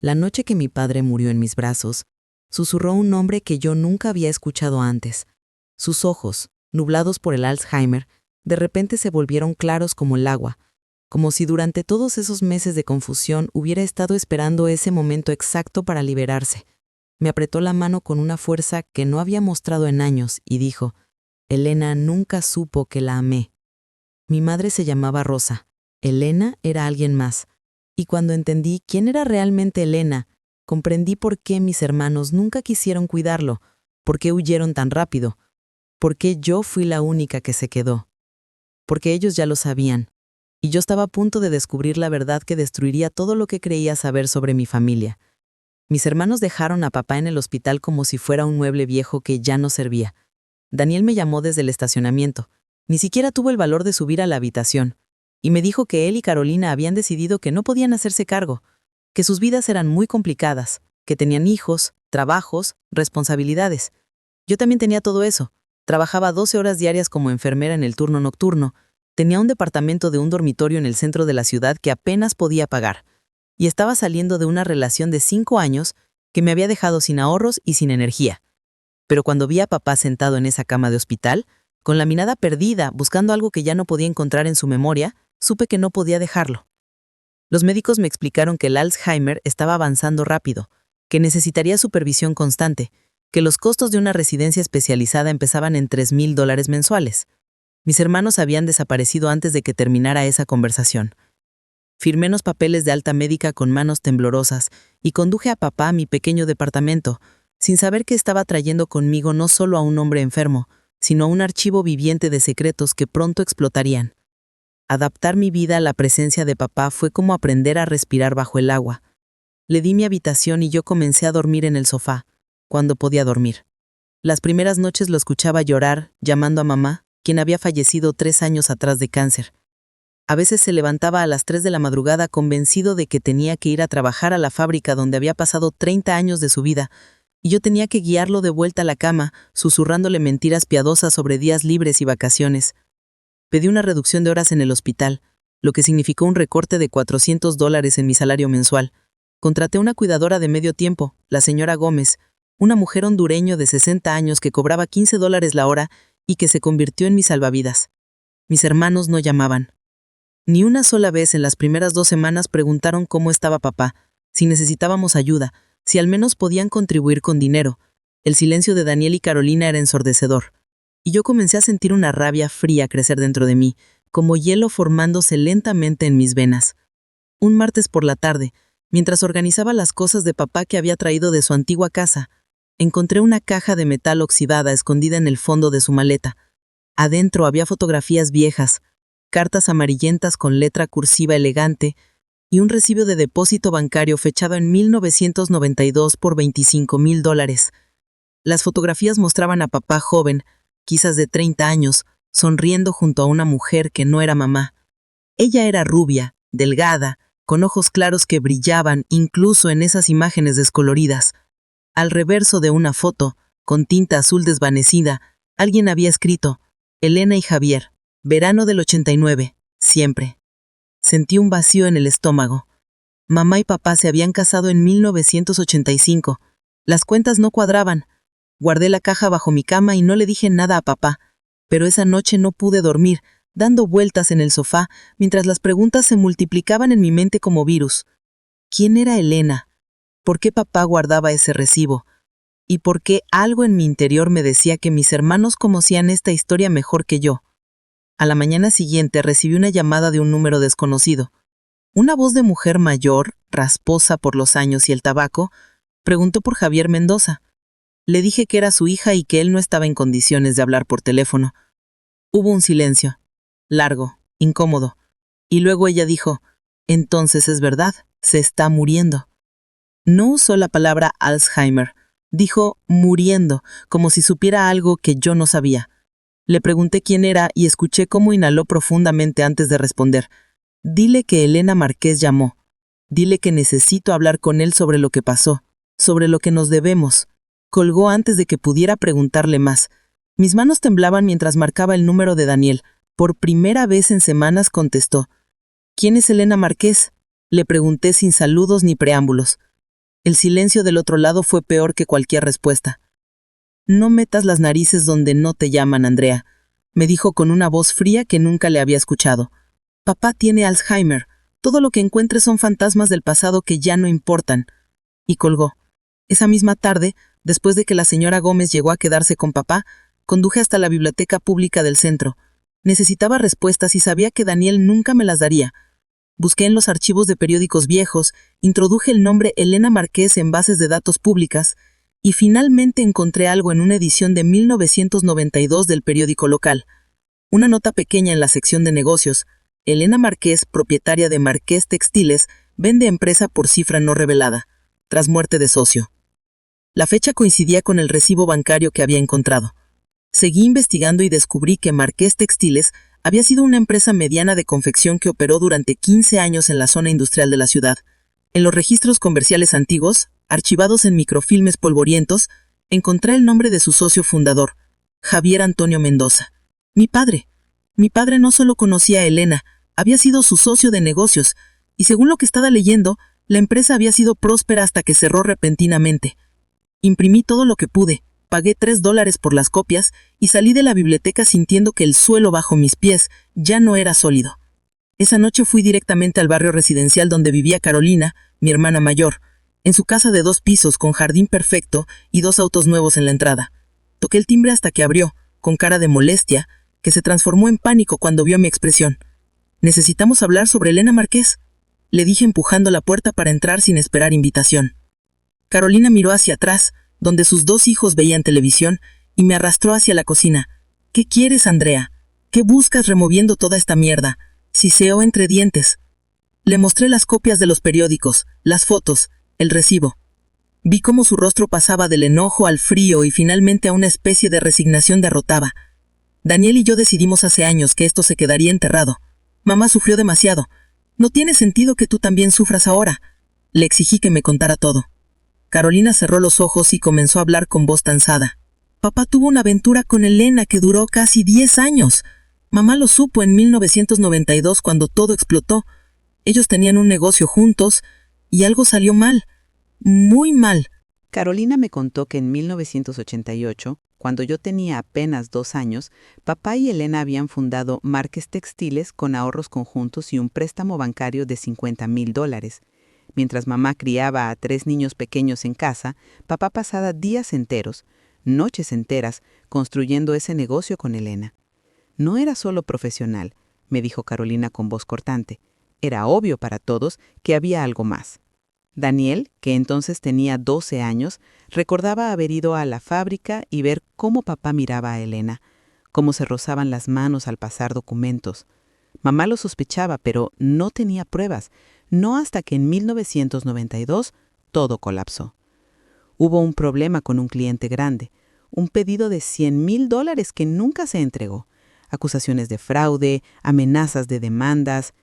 La noche que mi padre murió en mis brazos, susurró un nombre que yo nunca había escuchado antes. Sus ojos, nublados por el Alzheimer, de repente se volvieron claros como el agua, como si durante todos esos meses de confusión hubiera estado esperando ese momento exacto para liberarse. Me apretó la mano con una fuerza que no había mostrado en años y dijo: «Elena nunca supo que la amé». Mi madre se llamaba Rosa. Elena era alguien más. Y cuando entendí quién era realmente Elena, comprendí por qué mis hermanos nunca quisieron cuidarlo, por qué huyeron tan rápido, por qué yo fui la única que se quedó. Porque ellos ya lo sabían, y yo estaba a punto de descubrir la verdad que destruiría todo lo que creía saber sobre mi familia. Mis hermanos dejaron a papá en el hospital como si fuera un mueble viejo que ya no servía. Daniel me llamó desde el estacionamiento. Ni siquiera tuvo el valor de subir a la habitación, y me dijo que él y Carolina habían decidido que no podían hacerse cargo, que sus vidas eran muy complicadas, que tenían hijos, trabajos, responsabilidades. Yo también tenía todo eso. Trabajaba 12 horas diarias como enfermera en el turno nocturno, tenía un departamento de un dormitorio en el centro de la ciudad que apenas podía pagar, y estaba saliendo de una relación de 5 años que me había dejado sin ahorros y sin energía. Pero cuando vi a papá sentado en esa cama de hospital, con la mirada perdida, buscando algo que ya no podía encontrar en su memoria, supe que no podía dejarlo. Los médicos me explicaron que el Alzheimer estaba avanzando rápido, que necesitaría supervisión constante, que los costos de una residencia especializada empezaban en $3,000 mensuales. Mis hermanos habían desaparecido antes de que terminara esa conversación. Firmé los papeles de alta médica con manos temblorosas y conduje a papá a mi pequeño departamento, sin saber que estaba trayendo conmigo no solo a un hombre enfermo, sino a un archivo viviente de secretos que pronto explotarían. Adaptar mi vida a la presencia de papá fue como aprender a respirar bajo el agua. Le di mi habitación y yo comencé a dormir en el sofá, cuando podía dormir. Las primeras noches lo escuchaba llorar, llamando a mamá, quien había fallecido 3 años atrás de cáncer. A veces se levantaba a las 3 de la madrugada convencido de que tenía que ir a trabajar a la fábrica donde había pasado 30 años de su vida, y yo tenía que guiarlo de vuelta a la cama, susurrándole mentiras piadosas sobre días libres y vacaciones. Pedí una reducción de horas en el hospital, lo que significó un recorte de $400 en mi salario mensual. Contraté una cuidadora de medio tiempo, la señora Gómez, una mujer hondureño de 60 años que cobraba $15 la hora y que se convirtió en mi salvavidas. Mis hermanos no llamaban. Ni una sola vez en las primeras 2 semanas preguntaron cómo estaba papá, si necesitábamos ayuda, si al menos podían contribuir con dinero. El silencio de Daniel y Carolina era ensordecedor, y yo comencé a sentir una rabia fría crecer dentro de mí, como hielo formándose lentamente en mis venas. Un martes por la tarde, mientras organizaba las cosas de papá que había traído de su antigua casa, encontré una caja de metal oxidada escondida en el fondo de su maleta. Adentro había fotografías viejas, cartas amarillentas con letra cursiva elegante y un recibo de depósito bancario fechado en 1992 por $25,000. Las fotografías mostraban a papá joven, quizás de 30 años, sonriendo junto a una mujer que no era mamá. Ella era rubia, delgada, con ojos claros que brillaban incluso en esas imágenes descoloridas. Al reverso de una foto, con tinta azul desvanecida, alguien había escrito: Elena y Javier, verano del 89, siempre. Sentí un vacío en el estómago. Mamá y papá se habían casado en 1985. Las cuentas no cuadraban. Guardé la caja bajo mi cama y no le dije nada a papá, pero esa noche no pude dormir, dando vueltas en el sofá, mientras las preguntas se multiplicaban en mi mente como virus. ¿Quién era Elena? ¿Por qué papá guardaba ese recibo? ¿Y por qué algo en mi interior me decía que mis hermanos conocían esta historia mejor que yo? A la mañana siguiente recibí una llamada de un número desconocido. Una voz de mujer mayor, rasposa por los años y el tabaco, preguntó por Javier Mendoza. Le dije que era su hija y que él no estaba en condiciones de hablar por teléfono. Hubo un silencio, largo, incómodo, y luego ella dijo: «Entonces es verdad, se está muriendo». No usó la palabra Alzheimer, dijo muriendo, como si supiera algo que yo no sabía. Le pregunté quién era y escuché cómo inhaló profundamente antes de responder. «Dile que Elena Márquez llamó. Dile que necesito hablar con él sobre lo que pasó, sobre lo que nos debemos». Colgó antes de que pudiera preguntarle más. Mis manos temblaban mientras marcaba el número de Daniel. Por primera vez en semanas contestó. «¿Quién es Elena Márquez?», le pregunté sin saludos ni preámbulos. El silencio del otro lado fue peor que cualquier respuesta. «No metas las narices donde no te llaman, Andrea», me dijo con una voz fría que nunca le había escuchado. «Papá tiene Alzheimer. Todo lo que encuentres son fantasmas del pasado que ya no importan». Y colgó. Esa misma tarde, después de que la señora Gómez llegó a quedarse con papá, conduje hasta la biblioteca pública del centro. Necesitaba respuestas y sabía que Daniel nunca me las daría. Busqué en los archivos de periódicos viejos, introduje el nombre Elena Márquez en bases de datos públicas y finalmente encontré algo en una edición de 1992 del periódico local. Una nota pequeña en la sección de negocios. Elena Márquez, propietaria de Márquez Textiles, vende empresa por cifra no revelada, tras muerte de socio. La fecha coincidía con el recibo bancario que había encontrado. Seguí investigando y descubrí que Márquez Textiles había sido una empresa mediana de confección que operó durante 15 años en la zona industrial de la ciudad. En los registros comerciales antiguos, archivados en microfilmes polvorientos, encontré el nombre de su socio fundador, Javier Antonio Mendoza. Mi padre. Mi padre no solo conocía a Elena, había sido su socio de negocios, y según lo que estaba leyendo, la empresa había sido próspera hasta que cerró repentinamente. Imprimí todo lo que pude, pagué $3 por las copias y salí de la biblioteca sintiendo que el suelo bajo mis pies ya no era sólido. Esa noche fui directamente al barrio residencial donde vivía Carolina, mi hermana mayor, en su casa de 2 pisos con jardín perfecto y 2 autos nuevos en la entrada. Toqué el timbre hasta que abrió, con cara de molestia, que se transformó en pánico cuando vio mi expresión. «Necesitamos hablar sobre Elena Márquez», le dije empujando la puerta para entrar sin esperar invitación. Carolina miró hacia atrás, donde sus 2 hijos veían televisión, y me arrastró hacia la cocina. «¿Qué quieres, Andrea? ¿Qué buscas removiendo toda esta mierda?», siseó entre dientes. Le mostré las copias de los periódicos, las fotos, el recibo. Vi cómo su rostro pasaba del enojo al frío y finalmente a una especie de resignación derrotada. «Daniel y yo decidimos hace años que esto se quedaría enterrado. Mamá sufrió demasiado. No tiene sentido que tú también sufras ahora». Le exigí que me contara todo. Carolina cerró los ojos y comenzó a hablar con voz cansada. «Papá tuvo una aventura con Elena que duró casi 10 años. Mamá lo supo en 1992 cuando todo explotó. Ellos tenían un negocio juntos y algo salió mal. Muy mal». Carolina me contó que en 1988, cuando yo tenía apenas 2 años, papá y Elena habían fundado Márquez Textiles con ahorros conjuntos y un préstamo bancario de $50,000. Mientras mamá criaba a 3 niños pequeños en casa, papá pasaba días enteros, noches enteras, construyendo ese negocio con Elena. No era solo profesional, me dijo Carolina con voz cortante. Era obvio para todos que había algo más. Daniel, que entonces tenía 12 años, recordaba haber ido a la fábrica y ver cómo papá miraba a Elena, cómo se rozaban las manos al pasar documentos. Mamá lo sospechaba, pero no tenía pruebas, no hasta que en 1992 todo colapsó. Hubo un problema con un cliente grande, un pedido de $100,000 que nunca se entregó, acusaciones de fraude, amenazas de demandas.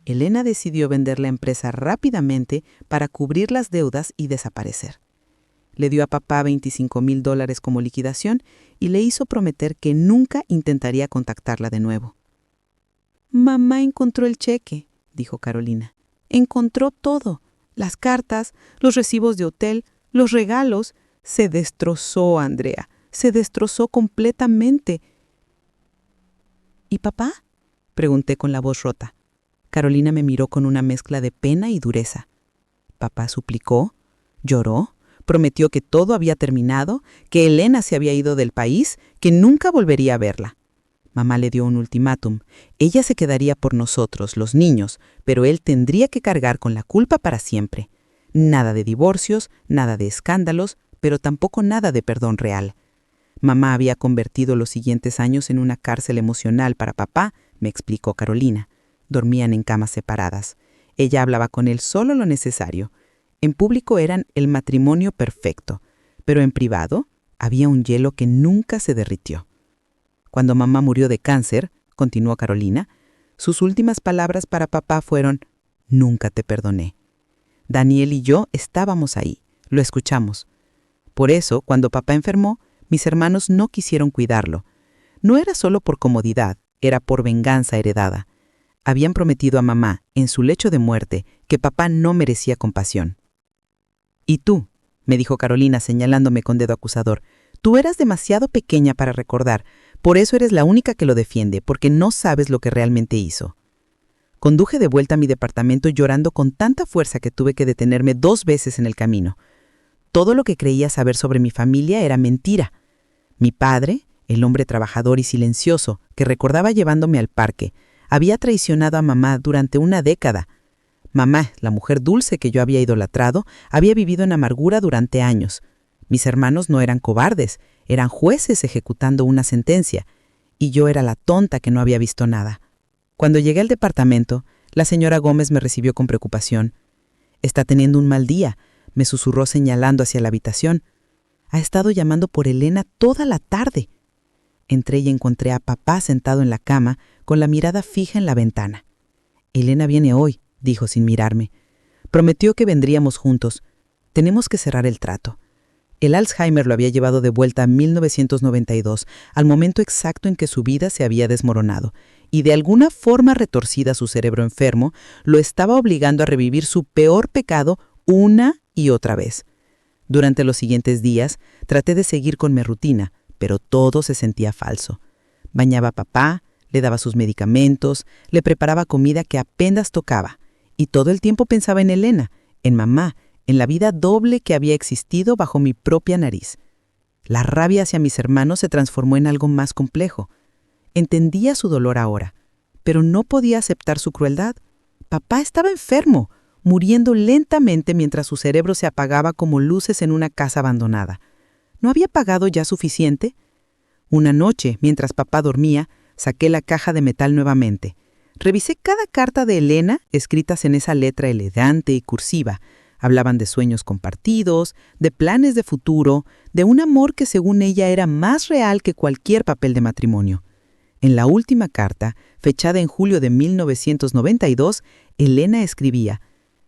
Elena decidió vender la empresa rápidamente para cubrir las deudas y desaparecer. Le dio a papá $25,000 como liquidación y le hizo prometer que nunca intentaría contactarla de nuevo. «Mamá encontró el cheque», dijo Carolina. «Encontró todo, las cartas, los recibos de hotel, los regalos. Se destrozó, Andrea, se destrozó completamente». «¿Y papá?», pregunté con la voz rota. Carolina me miró con una mezcla de pena y dureza. Papá suplicó, lloró, prometió que todo había terminado, que Elena se había ido del país, que nunca volvería a verla. Mamá le dio un ultimátum. Ella se quedaría por nosotros, los niños, pero él tendría que cargar con la culpa para siempre. Nada de divorcios, nada de escándalos, pero tampoco nada de perdón real. Mamá había convertido los siguientes años en una cárcel emocional para papá, me explicó Carolina. Dormían en camas separadas. Ella hablaba con él solo lo necesario. En público eran el matrimonio perfecto, pero en privado había un hielo que nunca se derritió. Cuando mamá murió de cáncer, continuó Carolina, sus últimas palabras para papá fueron: «Nunca te perdoné». Daniel y yo estábamos ahí, lo escuchamos. Por eso, cuando papá enfermó, mis hermanos no quisieron cuidarlo. No era solo por comodidad, era por venganza heredada. Habían prometido a mamá, en su lecho de muerte, que papá no merecía compasión. Y tú, me dijo Carolina señalándome con dedo acusador, tú eras demasiado pequeña para recordar, por eso eres la única que lo defiende, porque no sabes lo que realmente hizo. Conduje de vuelta a mi departamento llorando con tanta fuerza que tuve que detenerme 2 veces en el camino. Todo lo que creía saber sobre mi familia era mentira. Mi padre, el hombre trabajador y silencioso que recordaba llevándome al parque, había traicionado a mamá durante una década. Mamá, la mujer dulce que yo había idolatrado, había vivido en amargura durante años. Mis hermanos no eran cobardes, eran jueces ejecutando una sentencia, y yo era la tonta que no había visto nada. Cuando llegué al departamento, la señora Gómez me recibió con preocupación. «Está teniendo un mal día», me susurró señalando hacia la habitación. «Ha estado llamando por Elena toda la tarde». Entré y encontré a papá sentado en la cama, con la mirada fija en la ventana. «Elena viene hoy», dijo sin mirarme. «Prometió que vendríamos juntos. Tenemos que cerrar el trato». El Alzheimer lo había llevado de vuelta a 1992, al momento exacto en que su vida se había desmoronado, y de alguna forma retorcida su cerebro enfermo, lo estaba obligando a revivir su peor pecado una y otra vez. Durante los siguientes días, traté de seguir con mi rutina, pero todo se sentía falso. Bañaba a papá, le daba sus medicamentos, le preparaba comida que apenas tocaba, y todo el tiempo pensaba en Elena, en mamá, en la vida doble que había existido bajo mi propia nariz. La rabia hacia mis hermanos se transformó en algo más complejo. Entendía su dolor ahora, pero no podía aceptar su crueldad. Papá estaba enfermo, muriendo lentamente mientras su cerebro se apagaba como luces en una casa abandonada. ¿No había pagado ya suficiente? Una noche, mientras papá dormía, saqué la caja de metal nuevamente. Revisé cada carta de Elena, escritas en esa letra elegante y cursiva. Hablaban de sueños compartidos, de planes de futuro, de un amor que según ella era más real que cualquier papel de matrimonio. En la última carta, fechada en julio de 1992, Elena escribía: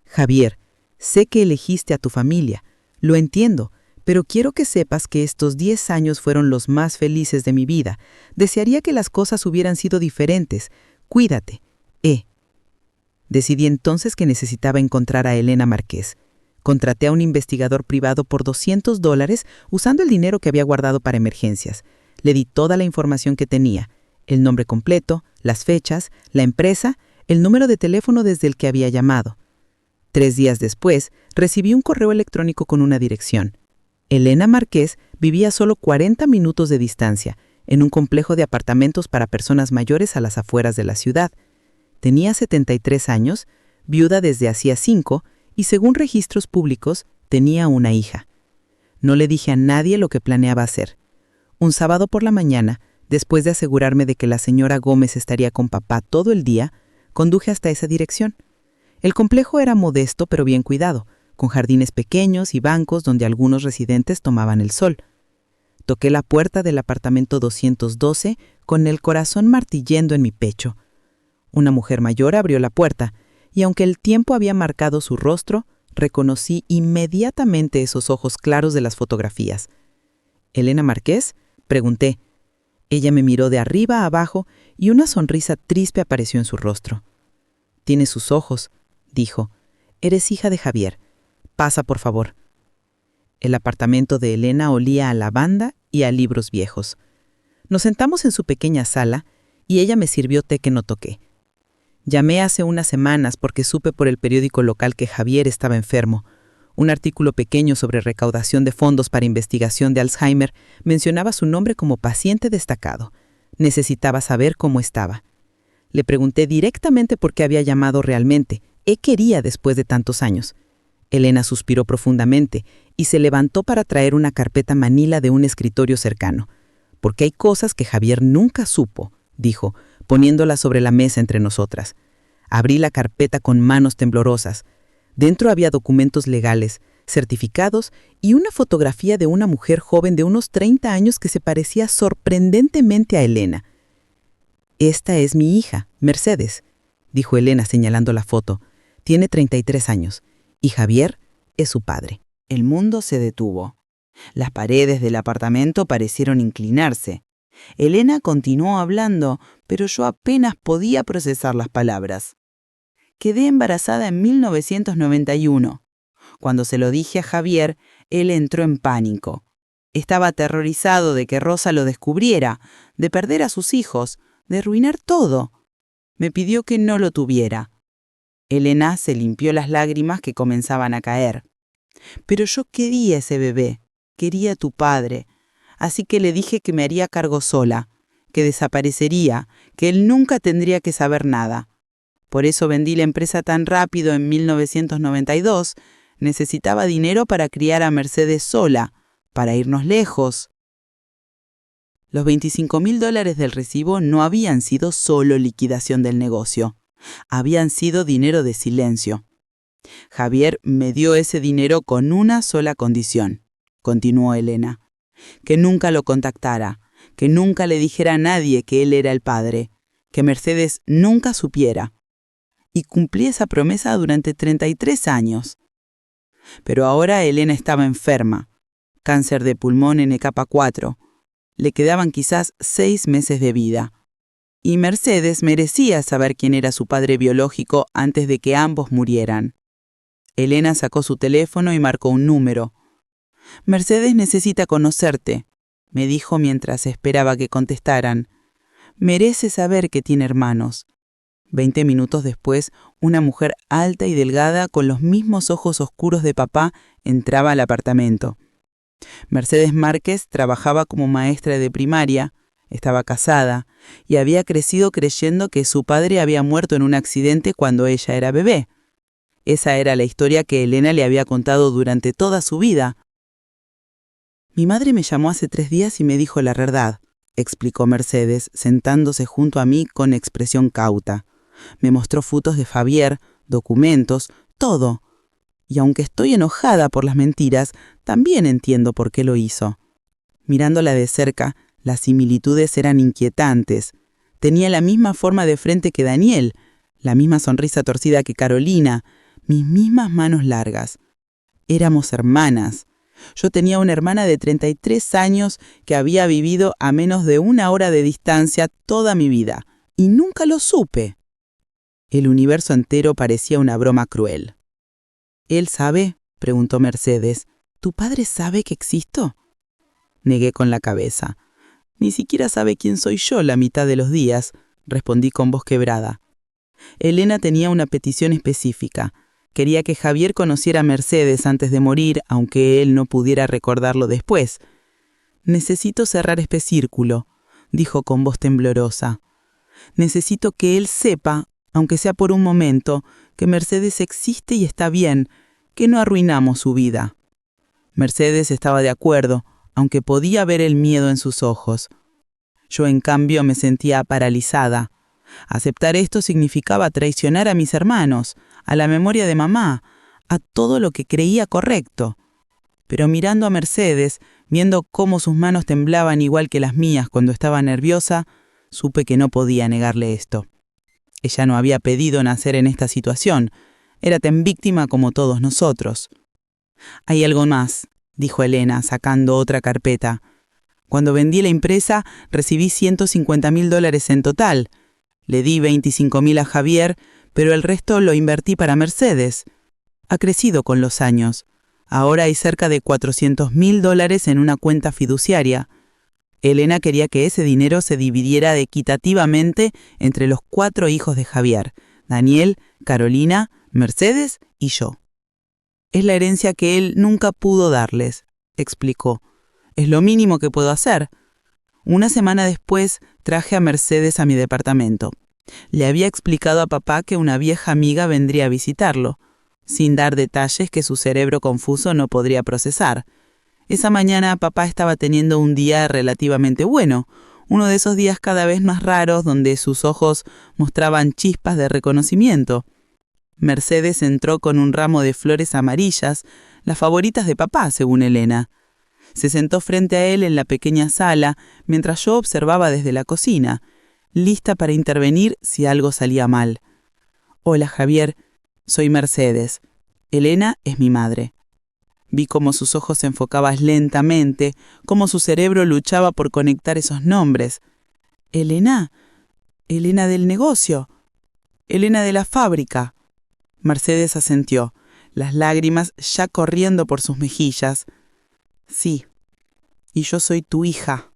«Javier, sé que elegiste a tu familia, lo entiendo, pero quiero que sepas que estos 10 años fueron los más felices de mi vida. Desearía que las cosas hubieran sido diferentes. Cuídate, E». Decidí entonces que necesitaba encontrar a Elena Márquez. Contraté a un investigador privado por $200 usando el dinero que había guardado para emergencias. Le di toda la información que tenía: el nombre completo, las fechas, la empresa, el número de teléfono desde el que había llamado. 3 días después, recibí un correo electrónico con una dirección. Elena Márquez vivía a solo 40 minutos de distancia, en un complejo de apartamentos para personas mayores a las afueras de la ciudad. Tenía 73 años, viuda desde hacía 5, y según registros públicos, tenía una hija. No le dije a nadie lo que planeaba hacer. Un sábado por la mañana, después de asegurarme de que la señora Gómez estaría con papá todo el día, conduje hasta esa dirección. El complejo era modesto pero bien cuidado, con jardines pequeños y bancos donde algunos residentes tomaban el sol. Toqué la puerta del apartamento 212 con el corazón martillando en mi pecho. Una mujer mayor abrió la puerta, y aunque el tiempo había marcado su rostro, reconocí inmediatamente esos ojos claros de las fotografías. «¿Elena Márquez?», pregunté. Ella me miró de arriba a abajo y una sonrisa triste apareció en su rostro. «Tienes sus ojos», dijo. «Eres hija de Javier. Pasa, por favor». El apartamento de Elena olía a lavanda y a libros viejos. Nos sentamos en su pequeña sala y ella me sirvió té que no toqué. Llamé hace unas semanas porque supe por el periódico local que Javier estaba enfermo. Un artículo pequeño sobre recaudación de fondos para investigación de Alzheimer mencionaba su nombre como paciente destacado. Necesitaba saber cómo estaba. Le pregunté directamente por qué había llamado realmente. ¿Qué quería después de tantos años? Elena suspiró profundamente y se levantó para traer una carpeta manila de un escritorio cercano. «Porque hay cosas que Javier nunca supo», dijo, poniéndola sobre la mesa entre nosotras. Abrí la carpeta con manos temblorosas. Dentro había documentos legales, certificados y una fotografía de una mujer joven de unos 30 años que se parecía sorprendentemente a Elena. «Esta es mi hija, Mercedes», dijo Elena señalando la foto. «Tiene 33 años y Javier es su padre». El mundo se detuvo. Las paredes del apartamento parecieron inclinarse. Elena continuó hablando, pero yo apenas podía procesar las palabras. Quedé embarazada en 1991. Cuando se lo dije a Javier, él entró en pánico. Estaba aterrorizado de que Rosa lo descubriera, de perder a sus hijos, de arruinar todo. Me pidió que no lo tuviera. Elena se limpió las lágrimas que comenzaban a caer. Pero yo quería ese bebé, quería a tu padre, así que le dije que me haría cargo sola, que desaparecería, que él nunca tendría que saber nada. Por eso vendí la empresa tan rápido en 1992, necesitaba dinero para criar a Mercedes sola, para irnos lejos. Los $25,000 del recibo no habían sido solo liquidación del negocio, habían sido dinero de silencio. Javier me dio ese dinero con una sola condición, continuó Elena, que nunca lo contactara, que nunca le dijera a nadie que él era el padre, que Mercedes nunca supiera. Y cumplí esa promesa durante 33 años. Pero ahora Elena estaba enferma, cáncer de pulmón en etapa 4. Le quedaban quizás 6 meses de vida. Y Mercedes merecía saber quién era su padre biológico antes de que ambos murieran. Elena sacó su teléfono y marcó un número. Mercedes necesita conocerte, me dijo mientras esperaba que contestaran. Merece saber que tiene hermanos. 20 minutos después, una mujer alta y delgada con los mismos ojos oscuros de papá entraba al apartamento. Mercedes Márquez trabajaba como maestra de primaria, estaba casada y había crecido creyendo que su padre había muerto en un accidente cuando ella era bebé. Esa era la historia que Elena le había contado durante toda su vida. Mi madre me llamó hace 3 días y me dijo la verdad, explicó Mercedes, sentándose junto a mí con expresión cauta. Me mostró fotos de Javier, documentos, todo. Y aunque estoy enojada por las mentiras, también entiendo por qué lo hizo. Mirándola de cerca, las similitudes eran inquietantes. Tenía la misma forma de frente que Daniel, la misma sonrisa torcida que Carolina, mis mismas manos largas. Éramos hermanas. Yo tenía una hermana de 33 años que había vivido a menos de 1 hora de distancia toda mi vida, y nunca lo supe. El universo entero parecía una broma cruel. ¿Él sabe?, preguntó Mercedes. ¿Tu padre sabe que existo? Negué con la cabeza. Ni siquiera sabe quién soy yo la mitad de los días, respondí con voz quebrada. Elena tenía una petición específica. Quería que Javier conociera a Mercedes antes de morir, aunque él no pudiera recordarlo después. Necesito cerrar este círculo, dijo con voz temblorosa. Necesito que él sepa, aunque sea por un momento, que Mercedes existe y está bien, que no arruinamos su vida. Mercedes estaba de acuerdo, aunque podía ver el miedo en sus ojos. Yo, en cambio, me sentía paralizada. Aceptar esto significaba traicionar a mis hermanos, a la memoria de mamá, a todo lo que creía correcto. Pero mirando a Mercedes, viendo cómo sus manos temblaban igual que las mías cuando estaba nerviosa, supe que no podía negarle esto. Ella no había pedido nacer en esta situación, era tan víctima como todos nosotros. Hay algo más, dijo Elena, sacando otra carpeta. Cuando vendí la empresa, recibí $150,000 en total. Le di 25,000 a Javier, pero el resto lo invertí para Mercedes. Ha crecido con los años. Ahora hay cerca de $400,000 en una cuenta fiduciaria. Elena quería que ese dinero se dividiera equitativamente entre los 4 hijos de Javier, Daniel, Carolina, Mercedes y yo. Es la herencia que él nunca pudo darles, explicó. Es lo mínimo que puedo hacer. Una semana después traje a Mercedes a mi departamento. Le había explicado a papá que una vieja amiga vendría a visitarlo, sin dar detalles que su cerebro confuso no podría procesar. Esa mañana papá estaba teniendo un día relativamente bueno, uno de esos días cada vez más raros donde sus ojos mostraban chispas de reconocimiento. Mercedes entró con un ramo de flores amarillas, las favoritas de papá, según Elena. Se sentó frente a él en la pequeña sala, mientras yo observaba desde la cocina, lista para intervenir si algo salía mal. Hola, Javier, soy Mercedes. Elena es mi madre. Vi cómo sus ojos se enfocaban lentamente, cómo su cerebro luchaba por conectar esos nombres. Elena, Elena del negocio, Elena de la fábrica. Mercedes asintió. las lágrimas ya corriendo por sus mejillas. Sí, y yo soy tu hija.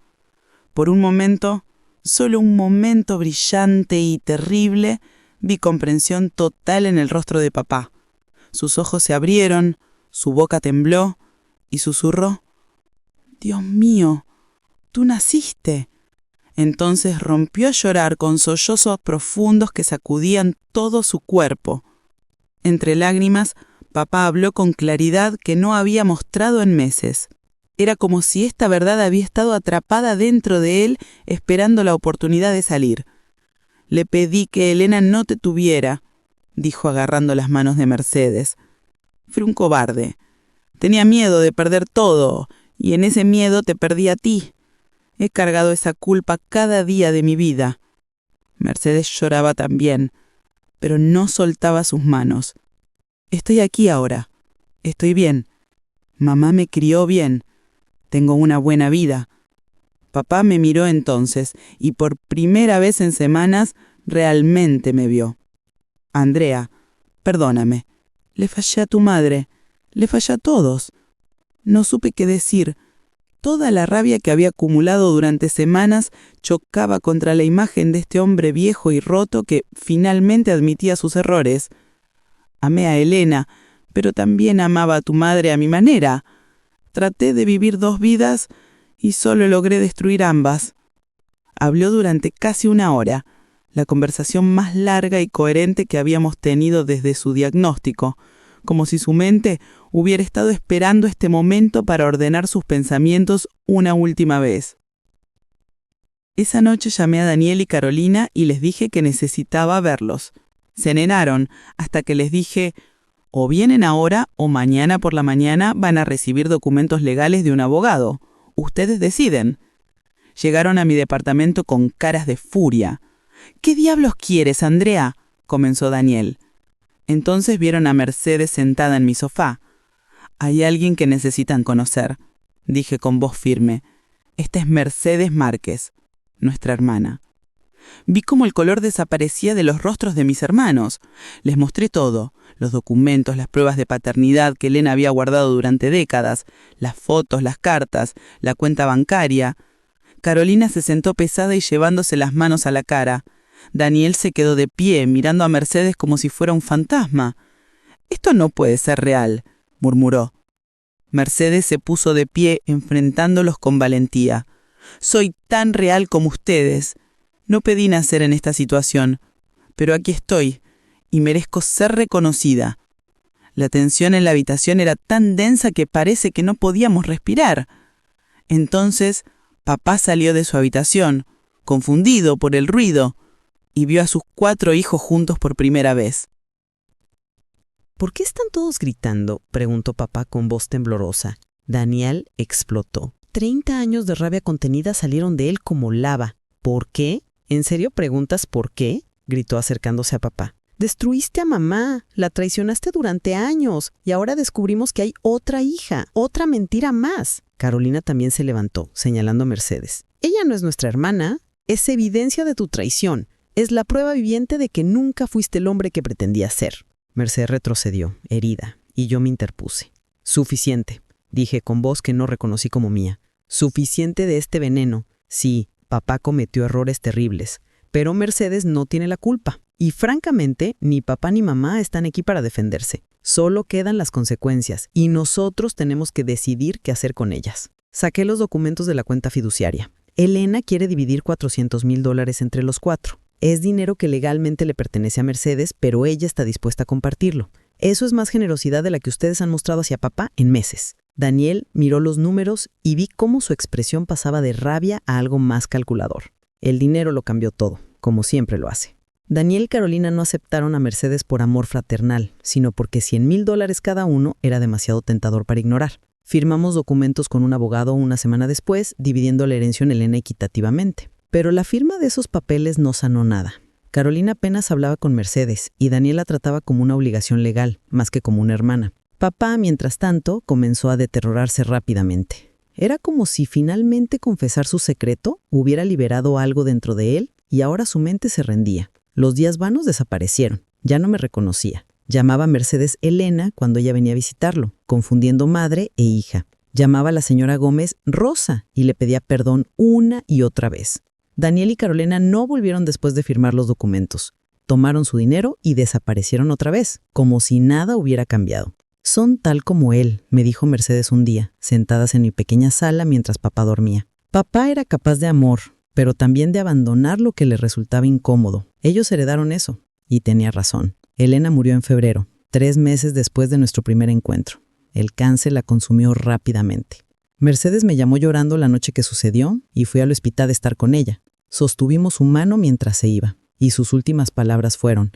Por un momento, solo un momento brillante y terrible, vi comprensión total en el rostro de papá. Sus ojos se abrieron, su boca tembló y susurró: «Dios mío, tú naciste». Entonces rompió a llorar con sollozos profundos que sacudían todo su cuerpo. Entre lágrimas, papá habló con claridad que no había mostrado en meses. Era como si esta verdad había estado atrapada dentro de él, esperando la oportunidad de salir. «Le pedí que Elena no te tuviera», dijo agarrando las manos de Mercedes. «Fui un cobarde. Tenía miedo de perder todo, y en ese miedo te perdí a ti. He cargado esa culpa cada día de mi vida». Mercedes lloraba también, pero no soltaba sus manos. «Estoy aquí ahora. Estoy bien. Mamá me crió bien. Tengo una buena vida». Papá me miró entonces y por primera vez en semanas realmente me vio. «Andrea, perdóname. Le fallé a tu madre. Le fallé a todos. No supe qué decir. Toda la rabia que había acumulado durante semanas chocaba contra la imagen de este hombre viejo y roto que finalmente admitía sus errores. Amé a Elena, pero también amaba a tu madre a mi manera. Traté de vivir dos vidas y solo logré destruir ambas». Habló durante casi una hora, la conversación más larga y coherente que habíamos tenido desde su diagnóstico, como si su mente hubiera estado esperando este momento para ordenar sus pensamientos una última vez. Esa noche llamé a Daniel y Carolina y les dije que necesitaba verlos. Se nenaron hasta que les dije: «O vienen ahora o mañana por la mañana van a recibir documentos legales de un abogado. Ustedes deciden». Llegaron a mi departamento con caras de furia. «¿Qué diablos quieres, Andrea?», comenzó Daniel. Entonces vieron a Mercedes sentada en mi sofá. «Hay alguien que necesitan conocer», dije con voz firme. «Esta es Mercedes Márquez, nuestra hermana». Vi cómo el color desaparecía de los rostros de mis hermanos. Les mostré todo: los documentos, las pruebas de paternidad que Elena había guardado durante décadas, las fotos, las cartas, la cuenta bancaria. Carolina se sentó pesada y llevándose las manos a la cara. Daniel se quedó de pie, mirando a Mercedes como si fuera un fantasma. «Esto no puede ser real», murmuró. Mercedes se puso de pie, enfrentándolos con valentía. «Soy tan real como ustedes. No pedí nacer en esta situación, pero aquí estoy, y merezco ser reconocida». La tensión en la habitación era tan densa que parece que no podíamos respirar. Entonces, papá salió de su habitación, confundido por el ruido, y vio a sus 4 hijos juntos por primera vez. «¿Por qué están todos gritando?», preguntó papá con voz temblorosa. Daniel explotó. 30 años de rabia contenida salieron de él como lava. «¿Por qué? ¿En serio preguntas por qué?», gritó acercándose a papá. «Destruiste a mamá, la traicionaste durante años y ahora descubrimos que hay otra hija, otra mentira más». Carolina también se levantó, señalando a Mercedes. «Ella no es nuestra hermana, es evidencia de tu traición. Es la prueba viviente de que nunca fuiste el hombre que pretendías ser». Mercedes retrocedió, herida, y yo me interpuse. «Suficiente», dije con voz que no reconocí como mía. «Suficiente de este veneno. Sí, papá cometió errores terribles, pero Mercedes no tiene la culpa. Y francamente, ni papá ni mamá están aquí para defenderse. Solo quedan las consecuencias, y nosotros tenemos que decidir qué hacer con ellas». Saqué los documentos de la cuenta fiduciaria. Elena quiere dividir $400,000 entre los 4. Es dinero que legalmente le pertenece a Mercedes, pero ella está dispuesta a compartirlo. Eso es más generosidad de la que ustedes han mostrado hacia papá en meses. Daniel miró los números y vi cómo su expresión pasaba de rabia a algo más calculador. El dinero lo cambió todo, como siempre lo hace. Daniel y Carolina no aceptaron a Mercedes por amor fraternal, sino porque $100,000 cada uno era demasiado tentador para ignorar. Firmamos documentos con un abogado una semana después, dividiendo la herencia en Elena equitativamente. Pero la firma de esos papeles no sanó nada. Carolina apenas hablaba con Mercedes y Daniel la trataba como una obligación legal, más que como una hermana. Papá, mientras tanto, comenzó a deteriorarse rápidamente. Era como si finalmente confesar su secreto hubiera liberado algo dentro de él y ahora su mente se rendía. Los días vanos desaparecieron. Ya no me reconocía. Llamaba a Mercedes Elena cuando ella venía a visitarlo, confundiendo madre e hija. Llamaba a la señora Gómez Rosa y le pedía perdón una y otra vez. Daniel y Carolina no volvieron después de firmar los documentos. Tomaron su dinero y desaparecieron otra vez, como si nada hubiera cambiado. Son tal como él, me dijo Mercedes un día, sentadas en mi pequeña sala mientras papá dormía. Papá era capaz de amor, pero también de abandonar lo que le resultaba incómodo. Ellos heredaron eso, y tenía razón. Elena murió en febrero, 3 meses después de nuestro primer encuentro. El cáncer la consumió rápidamente. Mercedes me llamó llorando la noche que sucedió y fui al hospital a estar con ella. Sostuvimos su mano mientras se iba, y sus últimas palabras fueron: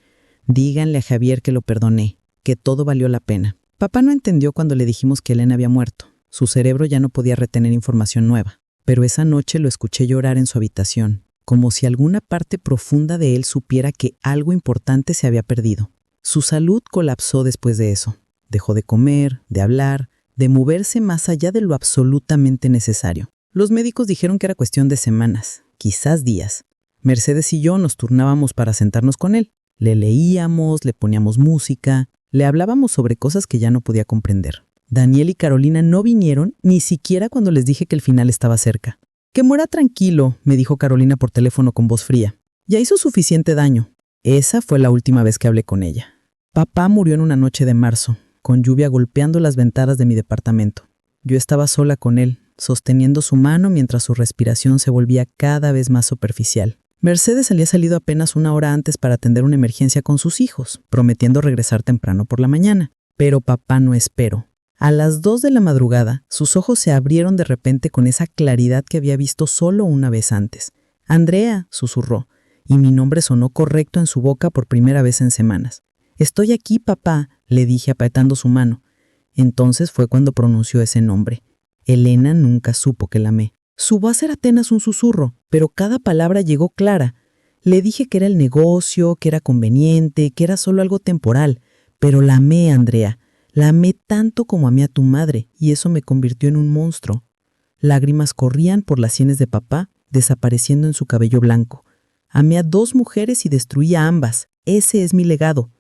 díganle a Javier que lo perdoné, que todo valió la pena. Papá no entendió cuando le dijimos que Elena había muerto. Su cerebro ya no podía retener información nueva. Pero esa noche lo escuché llorar en su habitación, como si alguna parte profunda de él supiera que algo importante se había perdido. Su salud colapsó después de eso. Dejó de comer, de hablar, de moverse más allá de lo absolutamente necesario. Los médicos dijeron que era cuestión de semanas, quizás días. Mercedes y yo nos turnábamos para sentarnos con él. Le leíamos, le poníamos música, le hablábamos sobre cosas que ya no podía comprender. Daniel y Carolina no vinieron ni siquiera cuando les dije que el final estaba cerca. Que muera tranquilo, me dijo Carolina por teléfono con voz fría. Ya hizo suficiente daño. Esa fue la última vez que hablé con ella. Papá murió en una noche de marzo, con lluvia golpeando las ventanas de mi departamento. Yo estaba sola con él, sosteniendo su mano mientras su respiración se volvía cada vez más superficial. Mercedes había salido apenas 1 hora antes para atender una emergencia con sus hijos, prometiendo regresar temprano por la mañana. Pero papá no esperó. A las 2 de la madrugada, sus ojos se abrieron de repente con esa claridad que había visto solo una vez antes. «Andrea», susurró, y mi nombre sonó correcto en su boca por primera vez en semanas. «Estoy aquí, papá», le dije apretando su mano. Entonces fue cuando pronunció ese nombre. Elena nunca supo que la amé. Su voz era apenas un susurro, pero cada palabra llegó clara. Le dije que era el negocio, que era conveniente, que era solo algo temporal, pero la amé, Andrea. La amé tanto como amé a tu madre, y eso me convirtió en un monstruo. Lágrimas corrían por las sienes de papá, desapareciendo en su cabello blanco. Amé a 2 mujeres y destruí a ambas. Ese es mi legado.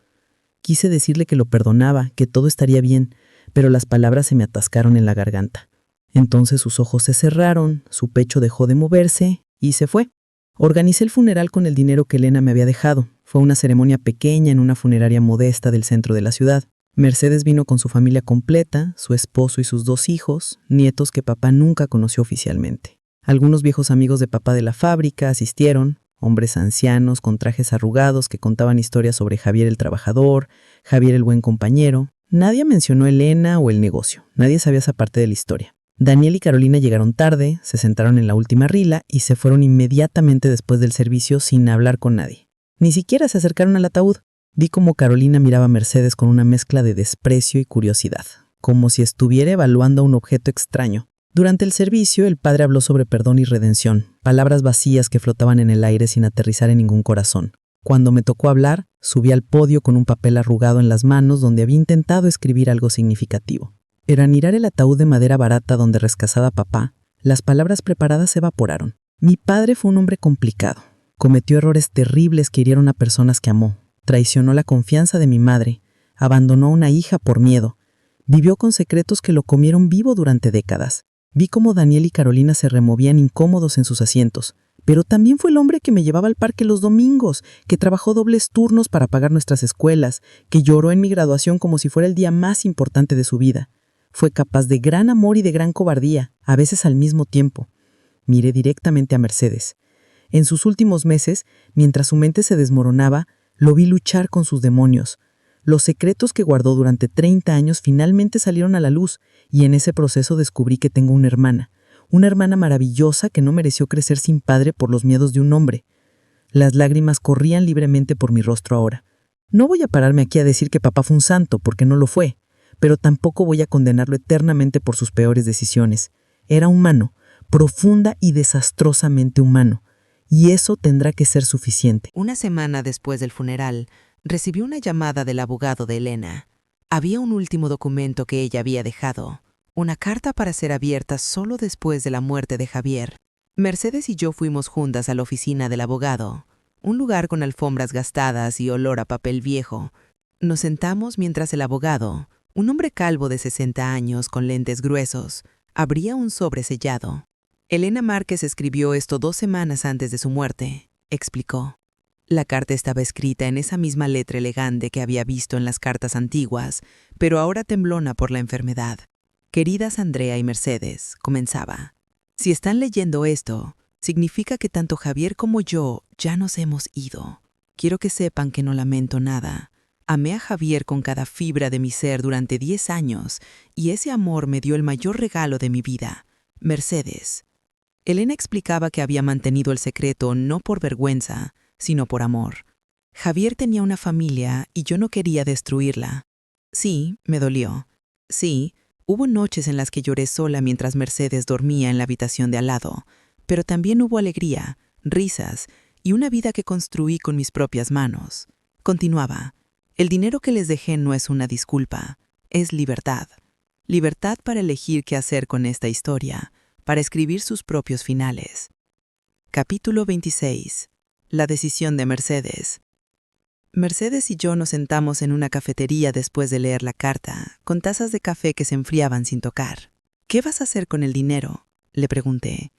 Quise decirle que lo perdonaba, que todo estaría bien, pero las palabras se me atascaron en la garganta. Entonces sus ojos se cerraron, su pecho dejó de moverse y se fue. Organicé el funeral con el dinero que Elena me había dejado. Fue una ceremonia pequeña en una funeraria modesta del centro de la ciudad. Mercedes vino con su familia completa, su esposo y sus 2 hijos, nietos que papá nunca conoció oficialmente. Algunos viejos amigos de papá de la fábrica asistieron, hombres ancianos con trajes arrugados que contaban historias sobre Javier el trabajador, Javier el buen compañero. Nadie mencionó a Elena o el negocio, nadie sabía esa parte de la historia. Daniel y Carolina llegaron tarde, se sentaron en la última rila y se fueron inmediatamente después del servicio sin hablar con nadie. Ni siquiera se acercaron al ataúd. Vi cómo Carolina miraba a Mercedes con una mezcla de desprecio y curiosidad, como si estuviera evaluando a un objeto extraño. Durante el servicio, el padre habló sobre perdón y redención, palabras vacías que flotaban en el aire sin aterrizar en ningún corazón. Cuando me tocó hablar, subí al podio con un papel arrugado en las manos donde había intentado escribir algo significativo. Pero al mirar el ataúd de madera barata donde rescasaba papá, las palabras preparadas se evaporaron. Mi padre fue un hombre complicado. Cometió errores terribles que hirieron a personas que amó. Traicionó la confianza de mi madre, abandonó a una hija por miedo, vivió con secretos que lo comieron vivo durante décadas. Vi cómo Daniel y Carolina se removían incómodos en sus asientos, pero también fue el hombre que me llevaba al parque los domingos, que trabajó dobles turnos para pagar nuestras escuelas, que lloró en mi graduación como si fuera el día más importante de su vida. Fue capaz de gran amor y de gran cobardía, a veces al mismo tiempo. Miré directamente a Mercedes. En sus últimos meses, mientras su mente se desmoronaba, lo vi luchar con sus demonios. Los secretos que guardó durante 30 años finalmente salieron a la luz, y en ese proceso descubrí que tengo una hermana maravillosa que no mereció crecer sin padre por los miedos de un hombre. Las lágrimas corrían libremente por mi rostro ahora. No voy a pararme aquí a decir que papá fue un santo, porque no lo fue, pero tampoco voy a condenarlo eternamente por sus peores decisiones. Era humano, profunda y desastrosamente humano. Y eso tendrá que ser suficiente. Una semana después del funeral, recibí una llamada del abogado de Elena. Había un último documento que ella había dejado, una carta para ser abierta solo después de la muerte de Javier. Mercedes y yo fuimos juntas a la oficina del abogado, un lugar con alfombras gastadas y olor a papel viejo. Nos sentamos mientras el abogado, un hombre calvo de 60 años con lentes gruesos, abría un sobre sellado. Elena Márquez escribió esto 2 semanas antes de su muerte, explicó. La carta estaba escrita en esa misma letra elegante que había visto en las cartas antiguas, pero ahora temblona por la enfermedad. Queridas Andrea y Mercedes, comenzaba. Si están leyendo esto, significa que tanto Javier como yo ya nos hemos ido. Quiero que sepan que no lamento nada. Amé a Javier con cada fibra de mi ser durante 10 años y ese amor me dio el mayor regalo de mi vida, Mercedes. Elena explicaba que había mantenido el secreto no por vergüenza, sino por amor. Javier tenía una familia y yo no quería destruirla. Sí, me dolió. Sí, hubo noches en las que lloré sola mientras Mercedes dormía en la habitación de al lado, pero también hubo alegría, risas y una vida que construí con mis propias manos. Continuaba. El dinero que les dejé no es una disculpa, es libertad. Libertad para elegir qué hacer con esta historia, para escribir sus propios finales. Capítulo 26. La decisión de Mercedes. Mercedes y yo nos sentamos en una cafetería después de leer la carta, con tazas de café que se enfriaban sin tocar. ¿Qué vas a hacer con el dinero?, le pregunté.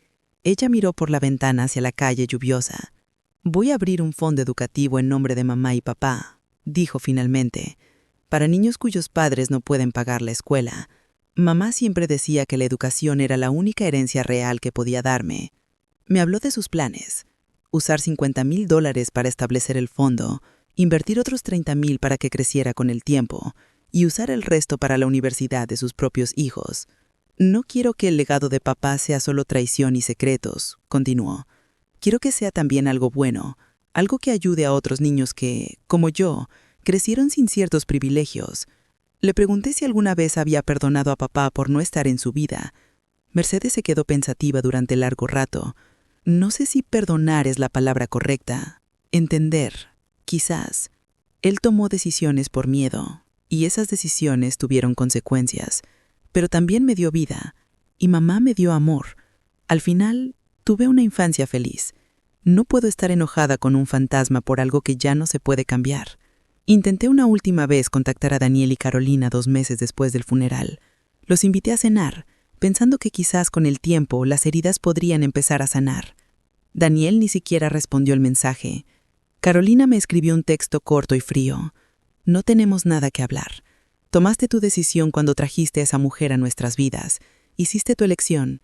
Ella miró por la ventana hacia la calle lluviosa. Voy a abrir un fondo educativo en nombre de mamá y papá, dijo finalmente, para niños cuyos padres no pueden pagar la escuela. Mamá siempre decía que la educación era la única herencia real que podía darme. Me habló de sus planes. Usar $50,000 para establecer el fondo, invertir otros $30,000 para que creciera con el tiempo y usar el resto para la universidad de sus propios hijos. No quiero que el legado de papá sea solo traición y secretos, continuó. Quiero que sea también algo bueno, algo que ayude a otros niños que, como yo, crecieron sin ciertos privilegios. Le pregunté si alguna vez había perdonado a papá por no estar en su vida. Mercedes se quedó pensativa durante largo rato. No sé si perdonar es la palabra correcta. Entender, quizás. Él tomó decisiones por miedo, y esas decisiones tuvieron consecuencias. Pero también me dio vida, y mamá me dio amor. Al final, tuve una infancia feliz. No puedo estar enojada con un fantasma por algo que ya no se puede cambiar. Intenté una última vez contactar a Daniel y Carolina 2 meses después del funeral. Los invité a cenar, pensando que quizás con el tiempo las heridas podrían empezar a sanar. Daniel ni siquiera respondió el mensaje. Carolina me escribió un texto corto y frío. No tenemos nada que hablar. Tomaste tu decisión cuando trajiste a esa mujer a nuestras vidas. Hiciste tu elección.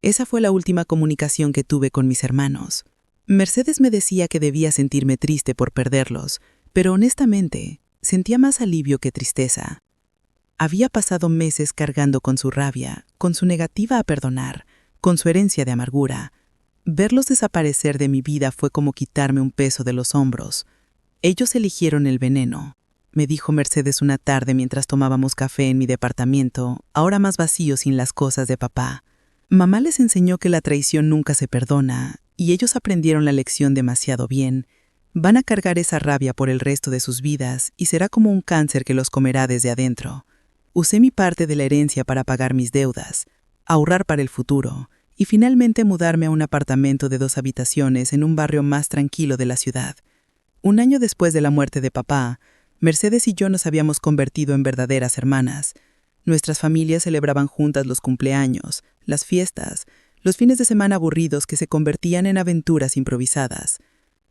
Esa fue la última comunicación que tuve con mis hermanos. Mercedes me decía que debía sentirme triste por perderlos, pero honestamente, sentía más alivio que tristeza. Había pasado meses cargando con su rabia, con su negativa a perdonar, con su herencia de amargura. Verlos desaparecer de mi vida fue como quitarme un peso de los hombros. Ellos eligieron el veneno, me dijo Mercedes una tarde mientras tomábamos café en mi departamento, ahora más vacío sin las cosas de papá. Mamá les enseñó que la traición nunca se perdona, y ellos aprendieron la lección demasiado bien. Van a cargar esa rabia por el resto de sus vidas y será como un cáncer que los comerá desde adentro. Usé mi parte de la herencia para pagar mis deudas, ahorrar para el futuro y finalmente mudarme a un apartamento de 2 habitaciones en un barrio más tranquilo de la ciudad. Un año después de la muerte de papá, Mercedes y yo nos habíamos convertido en verdaderas hermanas. Nuestras familias celebraban juntas los cumpleaños, las fiestas, los fines de semana aburridos que se convertían en aventuras improvisadas.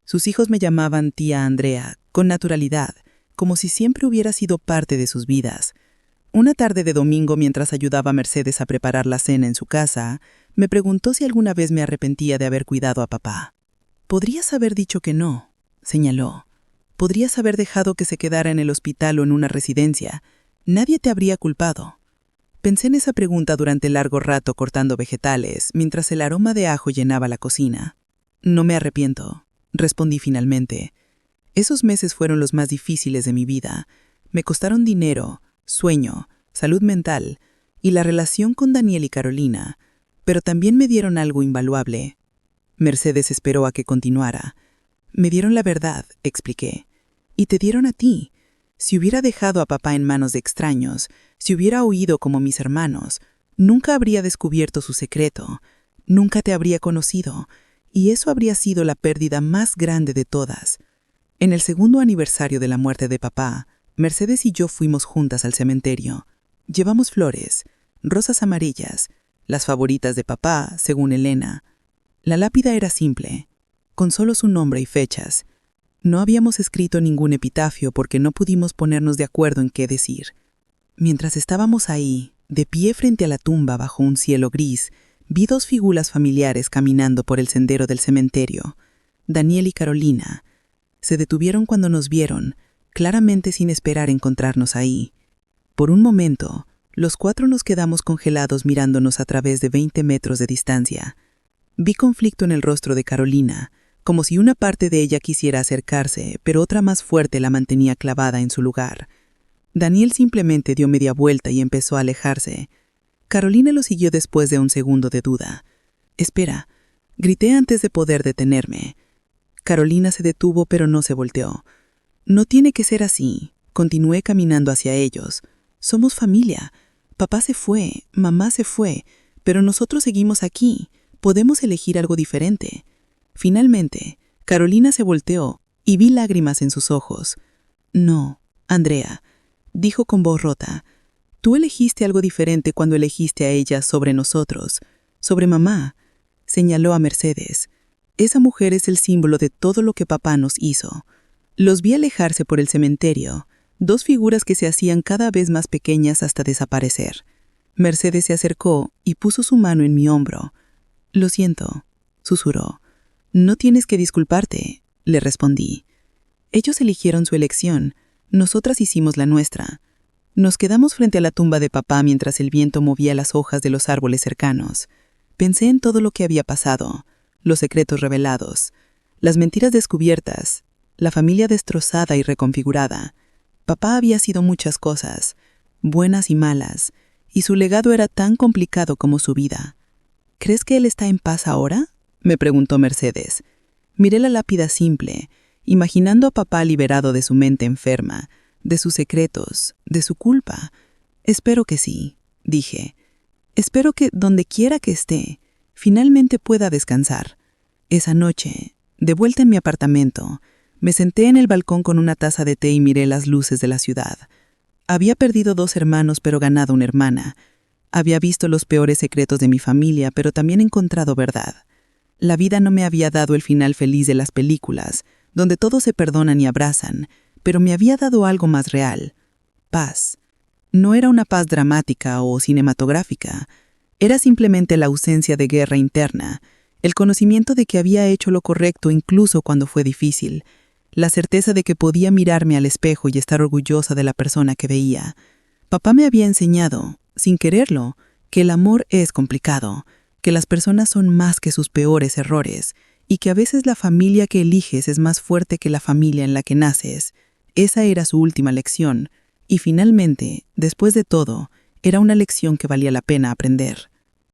Sus hijos me llamaban tía Andrea, con naturalidad, como si siempre hubiera sido parte de sus vidas. Una tarde de domingo, mientras ayudaba a Mercedes a preparar la cena en su casa, me preguntó si alguna vez me arrepentía de haber cuidado a papá. «Podrías haber dicho que no», señaló. «Podrías haber dejado que se quedara en el hospital o en una residencia. Nadie te habría culpado». Pensé en esa pregunta durante largo rato cortando vegetales, mientras el aroma de ajo llenaba la cocina. «No me arrepiento», respondí finalmente. Esos meses fueron los más difíciles de mi vida. Me costaron dinero, sueño, salud mental y la relación con Daniel y Carolina, pero también me dieron algo invaluable. Mercedes esperó a que continuara. «Me dieron la verdad», expliqué. «Y te dieron a ti. Si hubiera dejado a papá en manos de extraños, si hubiera huido como mis hermanos, nunca habría descubierto su secreto, nunca te habría conocido, y eso habría sido la pérdida más grande de todas». En el segundo aniversario de la muerte de papá, Mercedes y yo fuimos juntas al cementerio. Llevamos flores, rosas amarillas, las favoritas de papá, según Elena. La lápida era simple, con solo su nombre y fechas. No habíamos escrito ningún epitafio porque no pudimos ponernos de acuerdo en qué decir. Mientras estábamos ahí, de pie frente a la tumba bajo un cielo gris, vi dos figuras familiares caminando por el sendero del cementerio. Daniel y Carolina. Se detuvieron cuando nos vieron, claramente sin esperar encontrarnos ahí. Por un momento, los cuatro nos quedamos congelados mirándonos a través de 20 metros de distancia. Vi conflicto en el rostro de Carolina, como si una parte de ella quisiera acercarse, pero otra más fuerte la mantenía clavada en su lugar. Daniel simplemente dio media vuelta y empezó a alejarse. Carolina lo siguió después de un segundo de duda. «Espera», grité antes de poder detenerme. Carolina se detuvo pero no se volteó. «No tiene que ser así», continué caminando hacia ellos. «Somos familia. Papá se fue, mamá se fue, pero nosotros seguimos aquí. Podemos elegir algo diferente». Finalmente, Carolina se volteó y vi lágrimas en sus ojos. «No, Andrea», dijo con voz rota. «Tú elegiste algo diferente cuando elegiste a ella sobre nosotros, sobre mamá», señaló a Mercedes. «Esa mujer es el símbolo de todo lo que papá nos hizo». Los vi alejarse por el cementerio, dos figuras que se hacían cada vez más pequeñas hasta desaparecer. Mercedes se acercó y puso su mano en mi hombro. «Lo siento», susurró. «No tienes que disculparte», le respondí. Ellos eligieron su elección, nosotras hicimos la nuestra. Nos quedamos frente a la tumba de papá mientras el viento movía las hojas de los árboles cercanos. Pensé en todo lo que había pasado, los secretos revelados, las mentiras descubiertas, la familia destrozada y reconfigurada. Papá había sido muchas cosas, buenas y malas, y su legado era tan complicado como su vida. «¿Crees que él está en paz ahora?», me preguntó Mercedes. Miré la lápida simple, imaginando a papá liberado de su mente enferma, de sus secretos, de su culpa. «Espero que sí», dije. «Espero que, donde quiera que esté, finalmente pueda descansar». Esa noche, de vuelta en mi apartamento, me senté en el balcón con una taza de té y miré las luces de la ciudad. Había perdido 2 hermanos pero ganado una hermana. Había visto los peores secretos de mi familia pero también encontrado verdad. La vida no me había dado el final feliz de las películas, donde todos se perdonan y abrazan, pero me había dado algo más real: paz. No era una paz dramática o cinematográfica, era simplemente la ausencia de guerra interna, el conocimiento de que había hecho lo correcto incluso cuando fue difícil, la certeza de que podía mirarme al espejo y estar orgullosa de la persona que veía. Papá me había enseñado, sin quererlo, que el amor es complicado, que las personas son más que sus peores errores y que a veces la familia que eliges es más fuerte que la familia en la que naces. Esa era su última lección y finalmente, después de todo, era una lección que valía la pena aprender.